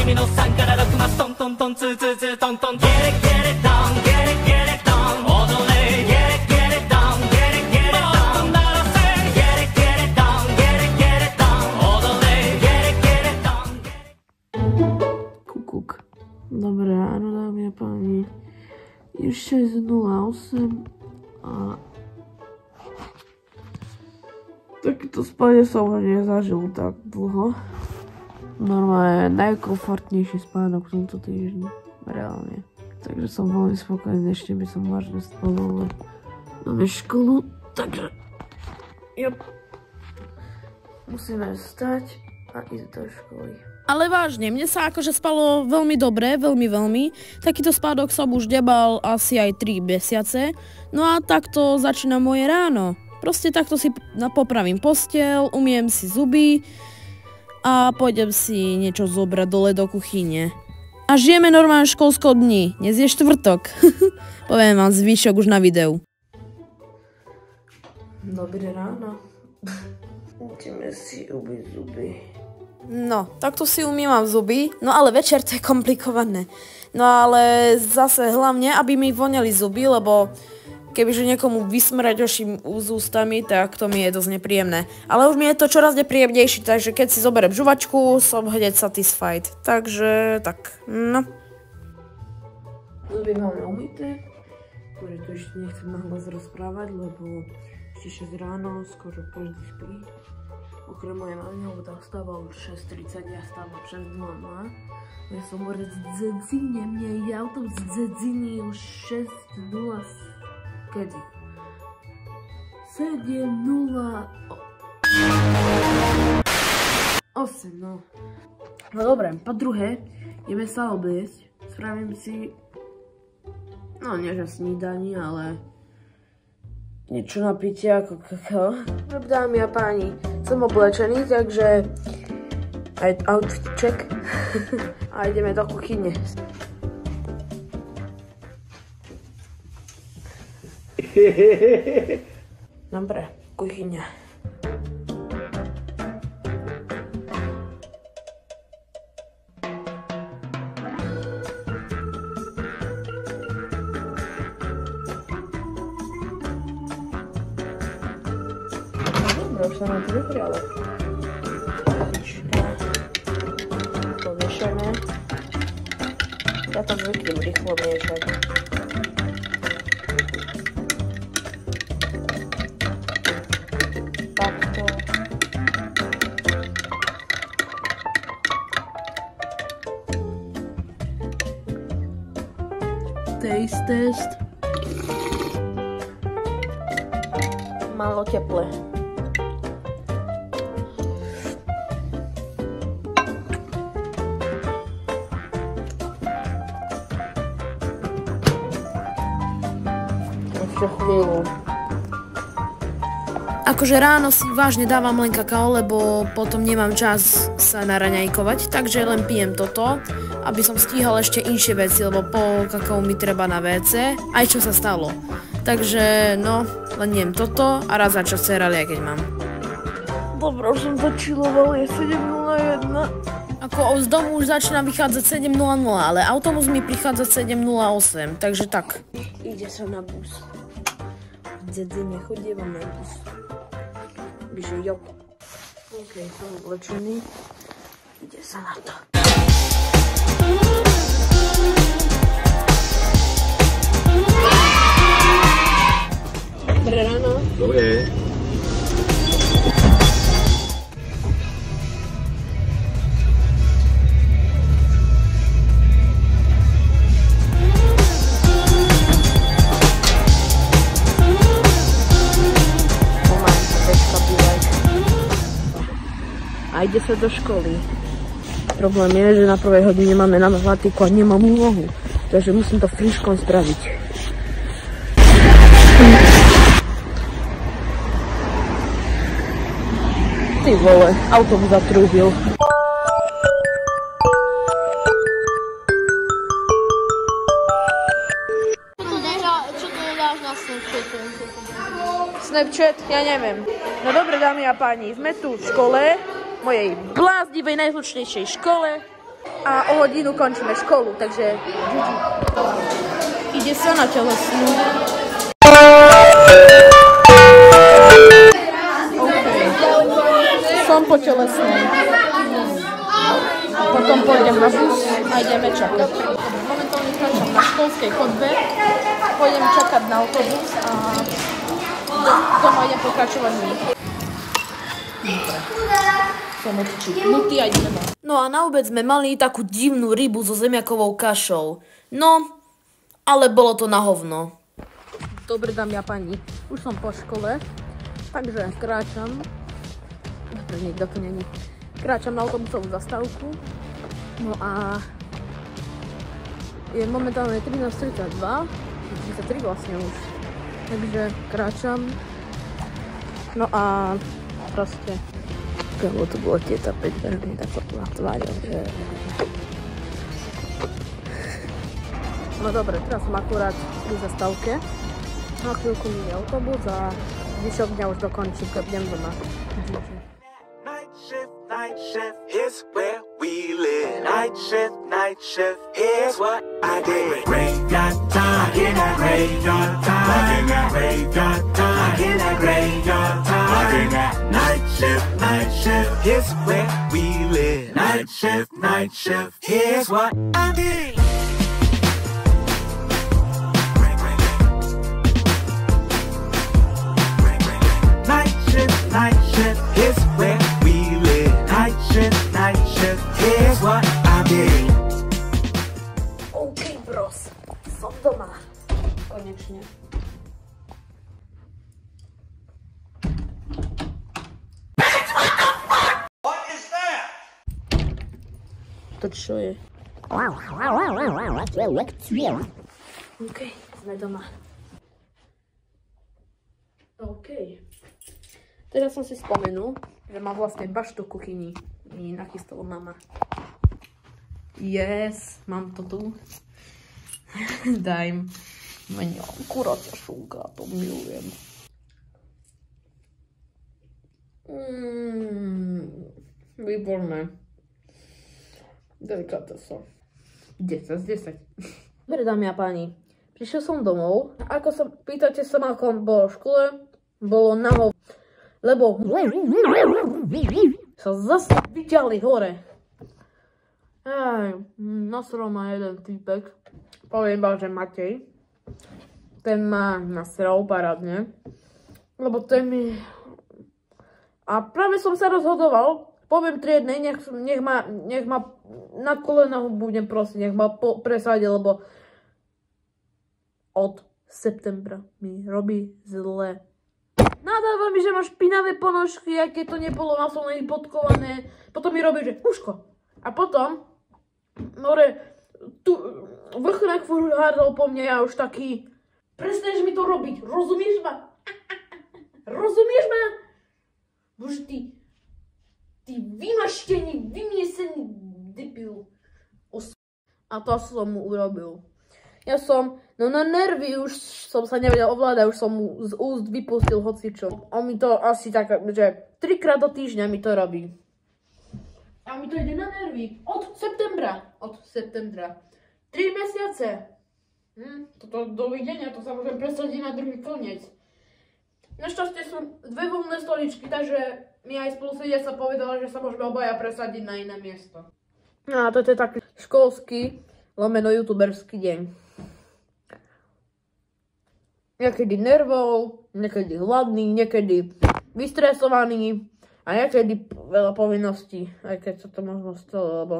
君の3から6マストントントンツーツーツートントン Get it get it down get it get it down 踊れ Get it get it down get it get it down もっと鳴らせ Get it get it down get it get it down 踊れ Get it get it down Kukuk. Dobré ráno, dámy a páni. Je 6:08 a takéto spanie som ho nezažil tak dlho. Normálne najkomfortnejší spánok v tomto týždni. Reálne. Takže som veľmi spokojný, ešte by som vážne spal, ale máme školu, takže musíme vstať a ísť do školy. Ale vážne, mne sa akože spalo veľmi dobre, veľmi. Takýto spádok som už debal asi aj 3 mesiace. No a takto začína moje ráno. Proste takto si popravím posteľ, umiem si zuby a pôjdem si niečo zobrať dole do kuchyne. A žijeme normálne školskou dni. Dnes je štvrtok. Poviem vám zvyšok už na videu. Dobré ráno. Ideme si umyť zuby. No, takto si umývam zuby, no ale večer to je komplikované. No ale zase hlavne, aby mi voňali zuby, lebo kebyže niekomu vysmrať oším z ústami, tak to mi je dosť nepríjemné. Ale už mi je to čoraz nepríjemnejšie, takže keď si zoberiem žuvačku, som hneď satisfied. Takže tak, no. Zuby máme umyté, preto ešte nechcem nahlas rozprávať, lebo ešte 6 ráno, skoro každý spí. Okrem mojej mamy, lebo tá vstáva už 6:30, ja vstávam 6:00. Ja som v Dzedzine, mne ide auto z Dzedziny už 6:0. Kedy? 7:08, no. No dobre, po druhé, ideme sa obliecť. Spravím si, no nie že snídani, ale niečo na pitie ako kakao. Dámy a páni, som oblečený, takže aj outfitček a ideme do kuchyne. Dobre, kuchyňa. Už sa nám to vyprialo. To miešame. Ja to zvyknem rýchlo miešať. Takto. Taste test. Málo teplé. Chvíľu. Akože ráno si vážne dávam len kakao, lebo potom nemám čas sa naraňajkovať, takže len pijem toto, aby som stíhal ešte inšie veci, lebo po kakao mi treba na WC, aj čo sa stalo. Takže no, len jem toto a raz za čas cereálie, keď mám. Dobre, už som začiloval, je 7:01. Ako z domu už začína vychádzať 7:00, ale autobus mi prichádza 7:08, takže tak. Ide sa na bus. Dzedzine chodievam na bus. Byže jo. OK, som oblečený. Ide sa na to. Dobré ráno. Dobré. A ide sa do školy. Problém je, že na prvej hodine máme na matematiku a nemám úlohu. Takže musím to friškom spraviť. Ty vole, autobus zatrúbil. Čo to dáš na Snapchatu? Snapchat? Ja neviem. No dobre, dámy a páni, sme tu v škole, mojej bláznivej, najhlučnejšej škole. A o hodinu končíme školu, takže ide sa na telesnú. Som po telesnej. Potom pôjdem na bus a ideme čakať. Momentálne kráčam na školskej chodbe. Pôjdem čakať na autobus a doma idem pokračovať v nich. Som odčípnutý a ideme na. No a na obed sme mali takú divnú rybu so zemiakovou kašou. No, ale bolo to na hovno. Dobre, dámy a pani, už som po škole, takže kráčam. Dobre, niekto tu není. Kráčam na autobusovú zastávku. No a je momentálne 13:32, 33 vlastne už. Takže kráčam. No a proste, lebo to bolo tieta 5 veľmi tako na tvári. No dobre, teraz som akurát pri zastávke. Na chvíľku mi je autobus a zvyšok dňa už dokončím, keď idem doma. Night shift, here's where we live. Night shift, here's what I did. Graveyard time, in that graveyard time, in that graveyard time, in that graveyard time, in that night shift, here's where we live. Night shift, here's what I did. Night shift, here's where we live. Night shift, here's what I did. OK, bros, som doma. Konečne. What is that? To čo je? OK, sme doma. OK. Teraz som si spomenul, že mám vlastne baštu v kuchyni. Mi nachystala mama. Yes, mám to tu. Daj mňa kuracia šunka, to milujem. Výborné. Delikatesa. 10 z 10. Dobre, dámy a páni, prišiel som domov. Ako sa pýtate sa ma, ako bolo v škole, bolo naho. Lebo sa zase vyťahli hore. Nasral ma jeden týpek. Poviem vám, že Matej. Ten ma nasral parádne. Lebo ten mi... A práve som sa rozhodoval. Poviem triednej, nech ma na kolenách budem prosiť, nech ma presadí, lebo od septembra mi robí zle. Nadáva mi, že má špinavé ponožky, aké to nebolo nasolné podkované. Potom mi robí, že uško. A potom, tu vrchnek furt hádal po mne, ja už taký, prestaneš mi to robiť, rozumieš ma? Rozumieš ma? Bože, ty vymaštený, vymiesený debil. A to som mu urobil. Ja som, no na nervy už som sa nevedel ovládať, už som mu z úst vypustil hocičo. On mi to asi tak, že 3-krát do týždňa mi to robí. A mi to ide na nervy. Od septembra. 3 mesiace. Toto dovidenia, to sa môžem presadiť na druhý koniec. Našťastie sú 2 voľné stoličky, takže mi aj spolusedia povedala, že sa môžeme obaja presadiť na iné miesto. No a toto je taký školský, lomeno youtuberský deň. Niekedy nervov, niekedy hladný, niekedy vystresovaný a niekedy veľa povinností, aj keď sa to možno stalo, lebo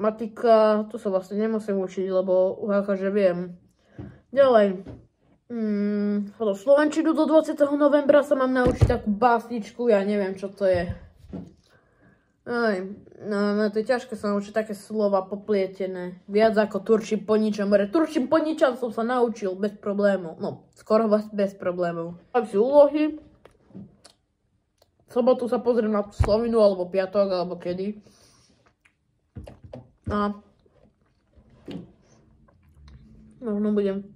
matika, tu sa vlastne nemusím učiť, lebo akože viem. Ďalej, slovenčinu do 20. novembra sa mám naučiť takú básničku, ja neviem čo to je. No to je ťažké sa naučiť také slova poplietené. Viac ako turčím po ničom. Turčím po ničom som sa naučil bez problémov. No, skoro bez problémov. Mám si úlohy. V sobotu sa pozriem na Slovinu, alebo piatok, alebo kedy. A možno budem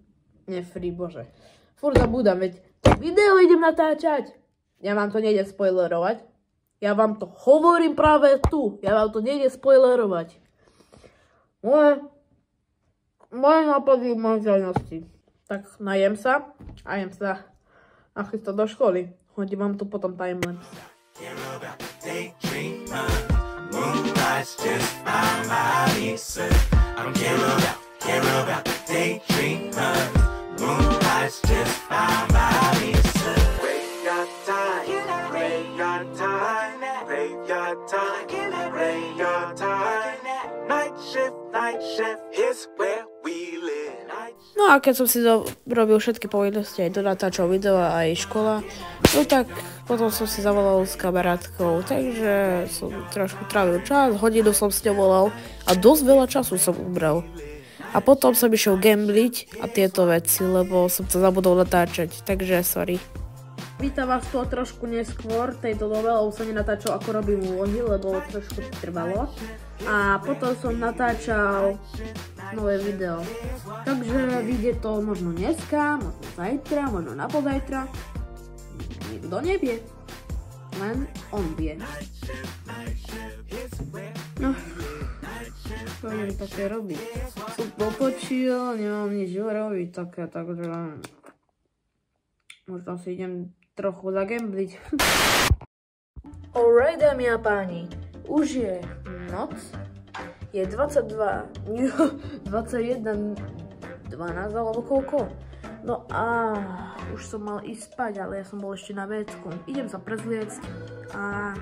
nefree, bože. Furt zabúdam, veď video idem natáčať. Ja vám to nejdem spoilerovať. Ja vám to hovorím práve tu. Ja vám to nejde spoilerovať. Moje nápady v mojej zajnosti. Tak najem sa a jem sa nachystať do školy. Hodím vám tu potom timelapse. Moonlight's just fine by me, sir. I don't care about daydreamers. Moonlight's just fine by me, sir. Graveyard time, graveyard time, graveyard time, graveyard time. Night shift, here's where we live. No a keď som si robil všetky povinnosti, aj do natáčal video a aj škola, no tak potom som si zavolal s kamarátkou, takže som trošku trávil čas, hodinu som s ňou volal a dosť veľa času som ubral. A potom som išiel gambliť a tieto veci, lebo som to zabudol natáčať, takže sorry. Vítam vás tu trošku neskôr tejto dobe, lebo som nenatáčal ako robím úlohy, lebo trošku trvalo. A potom som natáčal nové video. Takže vyjde to možno dneska, možno zajtra, možno napozajtra. Nikto nevie. Len on vie. No. Čo idem také robiť? Som potočil, nemám nič robiť také, takže možno si idem trochu zagambliť. Alright, dámy a páni, už je noc, je 21, 12 alebo koľko. No a už som mal ísť spať, ale ja som bol ešte na vecku. Idem sa prezliecť a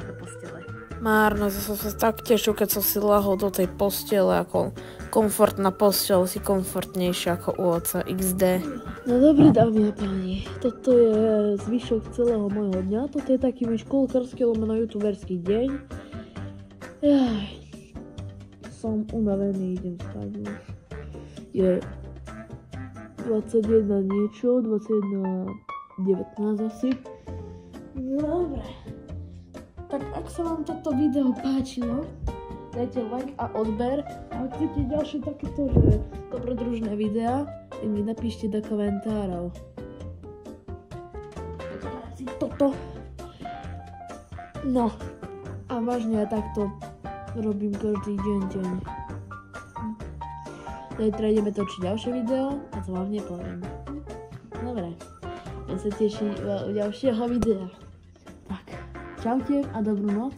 do postele. Márno, som sa tak tešil, keď som si lahol do tej postele, ako komfortná posteľ, si komfortnejšia ako u oca XD. No dobre, dámy a páni, toto je zvyšok celého môjho dňa, toto je taký môj školkarský lomeno youtuberský deň. Jaj, som unavený, idem spať už. Je 21 niečo, 21:19 asi. No dobre. Tak ak sa vám toto video páčilo, dajte like a odber. A ak chcete ďalšie takéto dobrodružné videá, tak mi napíšte do komentárov. Toto. No. A vážne ja takto robím každý deň. Zajtra ideme točiť ďalšie video a to vám nepoviem. Dobre. Ja sa teším u ďalšieho videa. Tak. Čaute a dobrú noc.